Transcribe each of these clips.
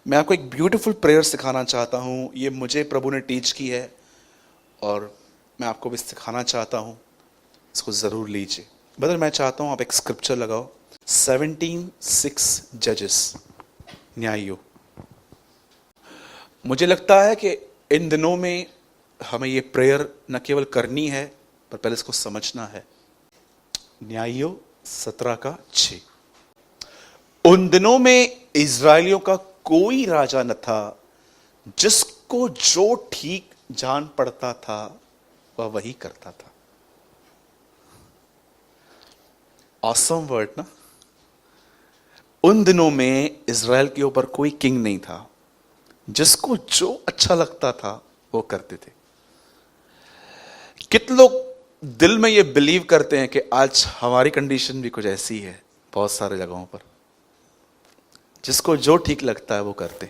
मैं आपको एक ब्यूटीफुल प्रेयर सिखाना चाहता हूँ। ये मुझे प्रभु ने टीच की है और मैं आपको भी सिखाना चाहता हूँ। इसको ज़रूर लीजिए। ब्रदर, मैं चाहता हूँ आप एक स्क्रिप्चर लगाओ। 17:6 जजेस, न्यायियों। मुझे लगता है कि इन दिनों में हमें ये प्रेयर न केवल करनी है पर पहले इसको समझना है। न्यायियों 17:6। उन दिनों में इज़राइलियों का कोई राजा न था, जिसको जो ठीक जान पड़ता था वह वही करता था। ऑसम वर्ड ना। उन दिनों में इज़राइल के ऊपर कोई किंग नहीं था, जिसको जो अच्छा लगता था वो करते थे। कितने लोग दिल में ये बिलीव करते हैं कि आज हमारी कंडीशन भी कुछ ऐसी है। बहुत सारे जगहों पर जिसको जो ठीक लगता है वो करते।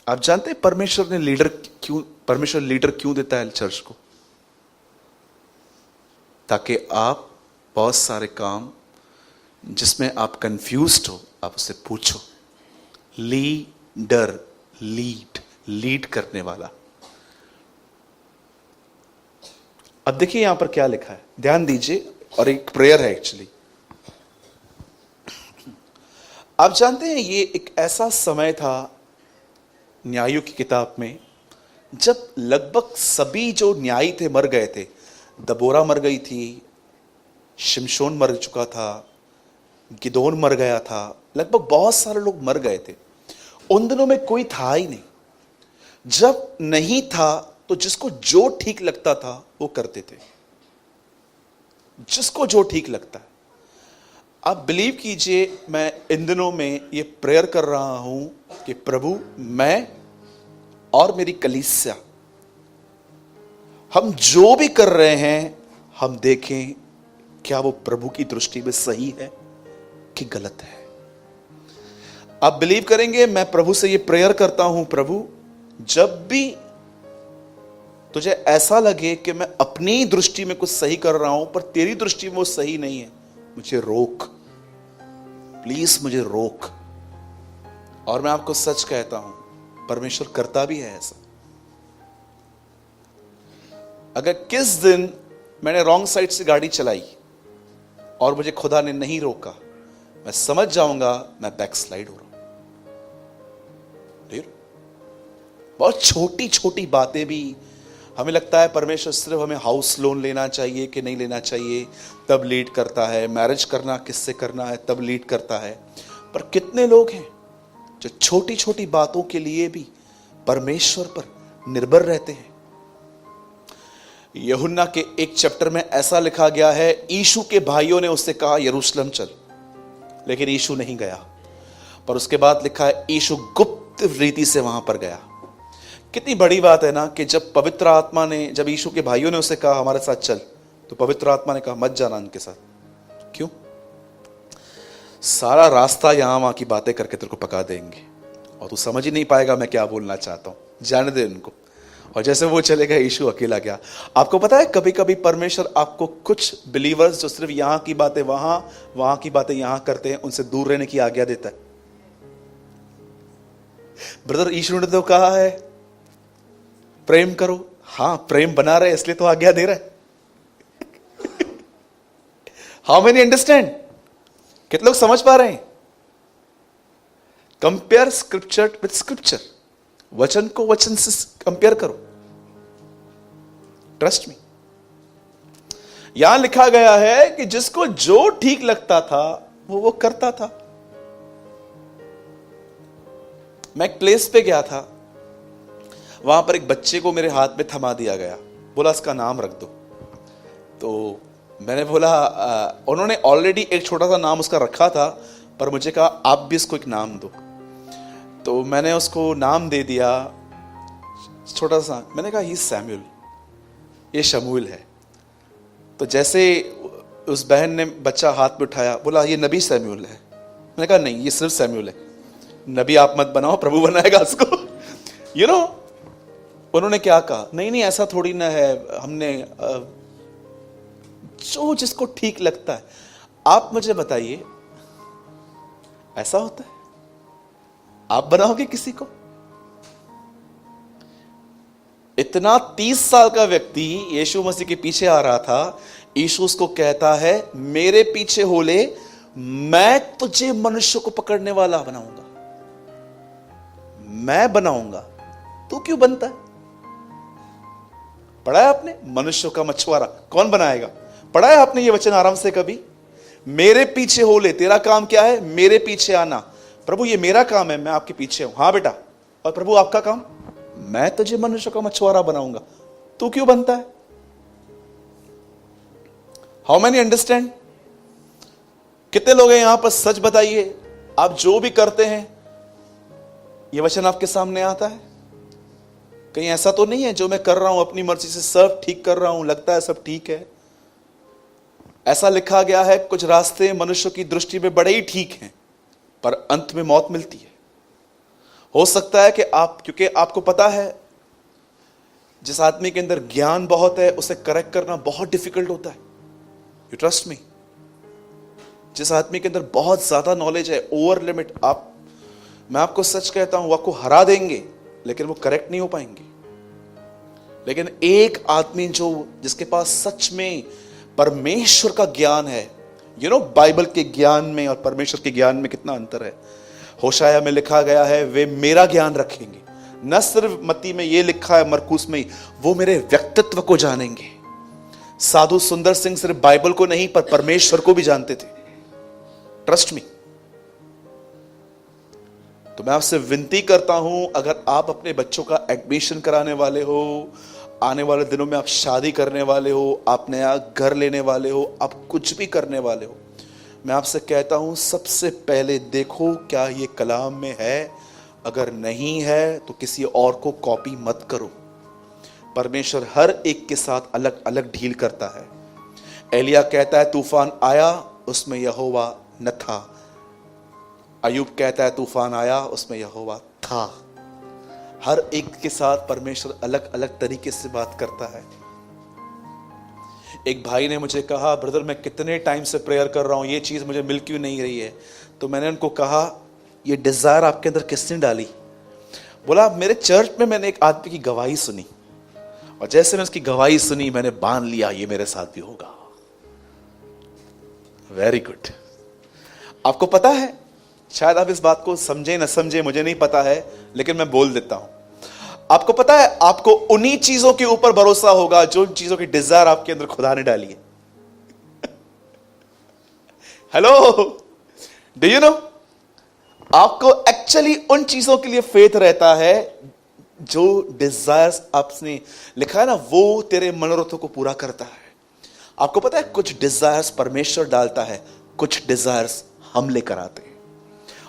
आप जानते हैं परमेश्वर लीडर क्यों देता है चर्च को? ताकि आप बहुत सारे काम जिसमें आप कंफ्यूज्ड हो, आप उससे पूछो। लीड करने वाला। अब देखिए यहां पर क्या लिखा है, ध्यान दीजिए। और एक प्रेयर है एक्चुअली। आप जानते हैं ये एक ऐसा समय था न्यायों की किताब में जब लगभग सभी जो न्यायी थे मर गए थे। दबोरा मर गई थी, शिमशोन मर चुका था, गिदोन मर गया था, लगभग बहुत सारे लोग मर गए थे। उन दिनों में कोई था ही नहीं। जब नहीं था तो जिसको जो ठीक लगता था वो करते थे। जिसको जो ठीक लगता है। आप बिलीव कीजिए, मैं इन दिनों में ये प्रेयर कर रहा हूं कि प्रभु, मैं और मेरी कलीसिया, हम जो भी कर रहे हैं हम देखें क्या वो प्रभु की दृष्टि में सही है कि गलत है। आप बिलीव करेंगे, मैं प्रभु से ये प्रेयर करता हूं, प्रभु जब भी तुझे ऐसा लगे कि मैं अपनी दृष्टि में कुछ सही कर रहा हूं पर तेरी दृष्टि में वो सही नहीं है, मुझे रोक, प्लीज मुझे रोक। और मैं आपको सच कहता हूं, परमेश्वर करता भी है ऐसा। अगर किस दिन मैंने रॉन्ग साइड से गाड़ी चलाई और मुझे खुदा ने नहीं रोका, मैं समझ जाऊंगा मैं बैकस्लाइड हो रहा हूं। बहुत छोटी छोटी बातें भी हमें लगता है परमेश्वर सिर्फ हमें हाउस लोन लेना चाहिए कि नहीं लेना चाहिए तब लीड करता है, मैरिज करना किससे करना है तब लीड करता है। पर कितने लोग हैं जो छोटी छोटी बातों के लिए भी परमेश्वर पर निर्भर रहते हैं। यूहन्ना के एक चैप्टर में ऐसा लिखा गया है, यीशु के भाइयों ने उससे कहा यरूशलेम चल, लेकिन यीशु नहीं गया। पर उसके बाद लिखा है यीशु गुप्त रीति से वहां पर गया। कितनी बड़ी बात है ना कि जब पवित्र आत्मा ने, जब यीशु के भाइयों ने उसे कहा हमारे साथ चल, तो पवित्र आत्मा ने कहा मत जाना उनके साथ। क्यों? सारा रास्ता यहां वहां की बातें करके तेरे को पका देंगे और तू समझ ही नहीं पाएगा मैं क्या बोलना चाहता हूं। जाने दे उनको। और जैसे वो चले गए, यीशु अकेला गया। आपको पता है कभी कभी परमेश्वर आपको कुछ बिलीवर्स जो सिर्फ यहां की बातें वहां, वहां की बातें यहां करते हैं, उनसे दूर रहने की आज्ञा देता है। ब्रदर, यीशु ने तो कहा है प्रेम करो। हां, प्रेम बना रहे इसलिए तो आज्ञा दे रहा है। How many understand? कितने लोग समझ पा रहे हैं? Compare scripture with scripture. वचन को वचन से कंपेयर करो। Trust me. यहां लिखा गया है कि जिसको जो ठीक लगता था वो करता था। मैं एक प्लेस पे गया था, वहां पर एक बच्चे को मेरे हाथ में थमा दिया गया, बोला इसका नाम रख दो। तो मैंने बोला उन्होंने ऑलरेडी एक छोटा सा नाम उसका रखा था, पर मुझे कहा आप भी इसको एक नाम दो। तो मैंने उसको नाम दे दिया छोटा सा। मैंने कहा ये सैमुअल, ये शमूएल है। तो जैसे उस बहन ने बच्चा हाथ में उठाया, बोला ये नबी सैमुअल है। मैंने कहा नहीं, ये सिर्फ सैमुअल है, नबी आप मत बनाओ, प्रभु बनाएगा उसको। यू नो उन्होंने क्या कहा, नहीं नहीं ऐसा थोड़ी ना है, हमने जो जिसको ठीक लगता है। आप मुझे बताइए, ऐसा होता है? आप बनाओगे किसी को? इतना 30 साल का व्यक्ति यीशु मसीह के पीछे आ रहा था, यीशु उसको कहता है मेरे पीछे हो ले, मैं तुझे मनुष्य को पकड़ने वाला बनाऊंगा, मैं बनाऊंगा, तू क्यों बनता है? पढ़ा है आपने मनुष्य का मछुआरा कौन बनाएगा? पढ़ा है आपने ये वचन आराम से कभी? मेरे पीछे हो ले, तेरा काम क्या है? मेरे पीछे आना। प्रभु ये मेरा काम है, मैं आपके पीछे हूं। हाँ बेटा। और प्रभु आपका काम? मैं तुझे मनुष्य का मछुआरा बनाऊंगा, तू क्यों बनता है? How many understand? कितने लोग हैं यहां पर? सच बताइए, आप जो भी करते हैं ये वचन आपके सामने आता है? कहीं ऐसा तो नहीं है जो मैं कर रहा हूं अपनी मर्जी से सब ठीक कर रहा हूं, लगता है सब ठीक है? ऐसा लिखा गया है कुछ रास्ते मनुष्य की दृष्टि में बड़े ही ठीक हैं पर अंत में मौत मिलती है। हो सकता है कि क्योंकि आपको पता है जिस आदमी के अंदर ज्ञान बहुत है उसे करेक्ट करना बहुत डिफिकल्ट होता है। You trust me. जिस आदमी के अंदर बहुत ज्यादा नॉलेज है, ओवर लिमिट, मैं आपको सच कहता हूं वो आपको हरा देंगे लेकिन वो करेक्ट नहीं हो पाएंगे। लेकिन एक आदमी जिसके पास सच में परमेश्वर का ज्ञान है, बाइबल के ज्ञान में और परमेश्वर के ज्ञान में कितना अंतर है। होशाया में लिखा गया है वे मेरा ज्ञान रखेंगे। न सिर्फ मत्ती में ये लिखा है, मरकुस में, वो मेरे व्यक्तित्व को जानेंगे। साधु सुंदर सिंह सिर्फ बाइबल को नहीं पर परमेश्वर को भी जानते थे। Trust me. तो मैं आपसे विनती करता हूं, अगर आप अपने बच्चों का एडमिशन कराने वाले हो, आने वाले दिनों में आप शादी करने वाले हो, आप नया घर लेने वाले हो, आप कुछ भी करने वाले हो, मैं आपसे कहता हूं सबसे पहले देखो क्या ये कलाम में है। अगर नहीं है तो किसी और को कॉपी मत करो। परमेश्वर हर एक के साथ अलग अलग डील करता है। एलिया कहता है तूफान आया, उसमें यहोवा न था। अयूब कहता है तूफान आया, उसमें यहोवा था। हर एक के साथ परमेश्वर अलग अलग तरीके से बात करता है। एक भाई ने मुझे कहा ब्रदर मैं कितने टाइम से प्रेयर कर रहा हूं, ये चीज मुझे मिल क्यों नहीं रही है? तो मैंने उनको कहा ये डिजायर आपके अंदर किसने डाली? बोला मेरे चर्च में मैंने एक आदमी की गवाही सुनी और जैसे मैं उसकी गवाही सुनी मैंने बांध लिया ये मेरे साथ भी होगा। Very good. आपको पता है, शायद आप इस बात को समझे न समझे मुझे नहीं पता है, लेकिन मैं बोल देता हूं। आपको पता है आपको उन्हीं चीजों के ऊपर भरोसा होगा जो चीजों की डिजायर आपके अंदर खुदा ने डाली है। Hello, do you know? आपको एक्चुअली उन चीजों के लिए फेथ रहता है जो डिजायर्स आपने लिखा है ना, वो तेरे मनोरथों को पूरा करता है। आपको पता है कुछ डिजायर्स परमेश्वर डालता है, कुछ डिजायर्स हम लेकर आते हैं।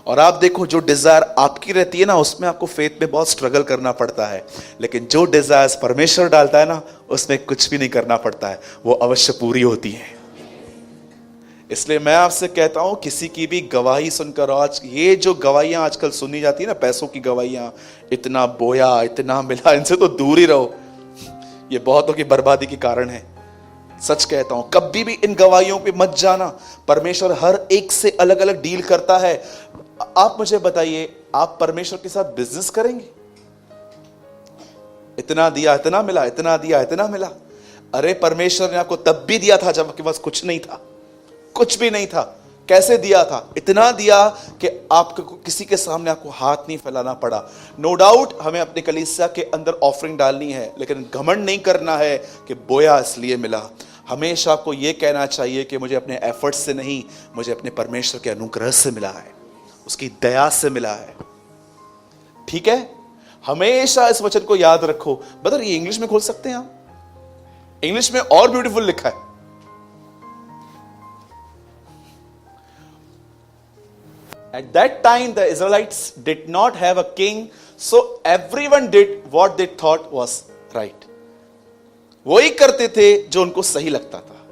और आप देखो जो डिजायर आपकी रहती है ना उसमें आपको फेथ में बहुत स्ट्रगल करना पड़ता है, लेकिन जो डिजायर्स परमेश्वर डालता है ना उसमें कुछ भी नहीं करना पड़ता है, वो अवश्य पूरी होती है। इसलिए मैं आपसे कहता हूं किसी की भी गवाही सुनकर, आज ये जो गवाहियां आजकल सुनी जाती है ना, पैसों की गवाहियां, इतना बोया इतना मिला, इनसे तो दूर ही रहो। ये बहुतों की बर्बादी के कारण है। सच कहता हूं कभी भी इन गवाहियों पे मत जाना। परमेश्वर हर एक से अलग अलग डील करता है। आप मुझे बताइए, आप परमेश्वर के साथ बिजनेस करेंगे? इतना दिया इतना मिला, इतना दिया इतना मिला। अरे परमेश्वर ने आपको तब भी दिया था जब आपके पास कुछ नहीं था, कुछ भी नहीं था। कैसे दिया था? इतना दिया कि आपको किसी के सामने आपको हाथ नहीं फैलाना पड़ा। नो डाउट हमें अपने कलीसिया के अंदर ऑफरिंग डालनी है, लेकिन घमंड नहीं करना है कि बोया इसलिए मिला। हमेशा आपको यह कहना चाहिए कि मुझे अपने एफर्ट से नहीं, मुझे अपने परमेश्वर के अनुग्रह से मिला है, उसकी दया से मिला है। ठीक है? हमेशा इस वचन को याद रखो। ब्रदर ये इंग्लिश में खोल सकते हैं आप? इंग्लिश में और ब्यूटीफुल लिखा है। At that time the Israelites did not have a king, so everyone did what they thought was right. वही करते थे जो उनको सही लगता था।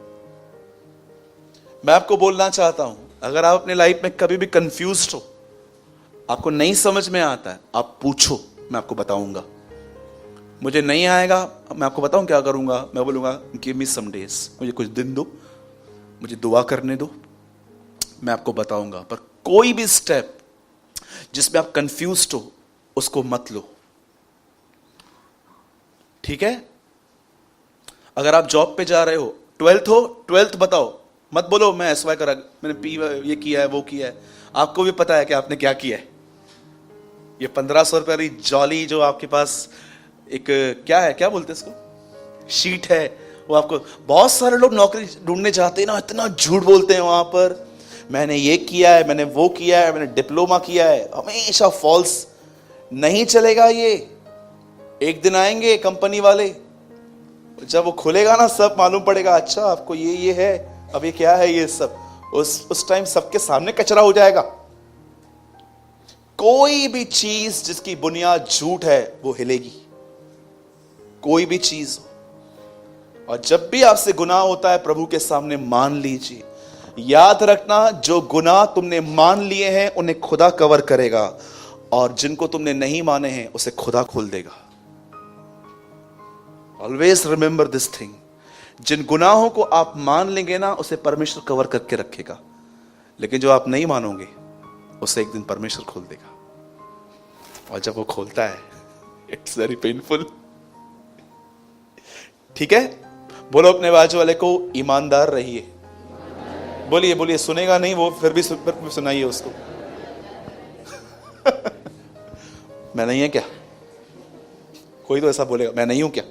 मैं आपको बोलना चाहता हूं, अगर आप अपने लाइफ में कभी भी कंफ्यूज्ड हो, आपको नहीं समझ में आता है, आप पूछो, मैं आपको बताऊंगा। मुझे नहीं आएगा, मैं आपको बताऊं क्या करूंगा? मैं बोलूंगा गिव मी सम डेज, मुझे कुछ दिन दो, मुझे दुआ करने दो, मैं आपको बताऊंगा। पर कोई भी स्टेप जिसमें आप कंफ्यूज्ड हो उसको मत लो, ठीक है? अगर आप जॉब पे जा रहे हो, 12th हो, 12th बताओ, मत बोलो मैं एसवाई करा, मैंने पी ये किया है वो किया है। आपको भी पता है कि आपने क्या किया है। ये 1500 रुपये वाली जॉली जो आपके पास एक क्या है, क्या बोलते हैं इसको, शीट है, वो आपको, बहुत सारे लोग नौकरी ढूंढने जाते हैं ना, इतना झूठ बोलते हैं वहां पर, मैंने ये किया है, मैंने वो किया है, मैंने डिप्लोमा किया है, हमेशा फॉल्स। नहीं चलेगा ये। एक दिन आएंगे कंपनी वाले, जब वो खुलेगा ना सब मालूम पड़ेगा, अच्छा आपको ये है, अब ये क्या है ये सब, उस टाइम सबके सामने कचरा हो जाएगा। कोई भी चीज जिसकी बुनियाद झूठ है वो हिलेगी, कोई भी चीज। और जब भी आपसे गुनाह होता है प्रभु के सामने मान लीजिए, याद रखना जो गुनाह तुमने मान लिए हैं उन्हें खुदा कवर करेगा, और जिनको तुमने नहीं माने हैं उसे खुदा खोल देगा। ऑलवेज रिमेंबर दिस थिंग, जिन गुनाहों को आप मान लेंगे ना उसे परमेश्वर कवर करके रखेगा, लेकिन जो आप नहीं मानोगे उसे एक दिन परमेश्वर खोल देगा। और जब वो खोलता है इट्स वेरी पेनफुल। ठीक है, बोलो अपने बाजू वाले को ईमानदार रहिए। बोलिए बोलिए, सुनेगा नहीं वो, फिर भी सुनाइए उसको। मैं नहीं है क्या? कोई तो ऐसा बोलेगा, मैं नहीं हूं क्या?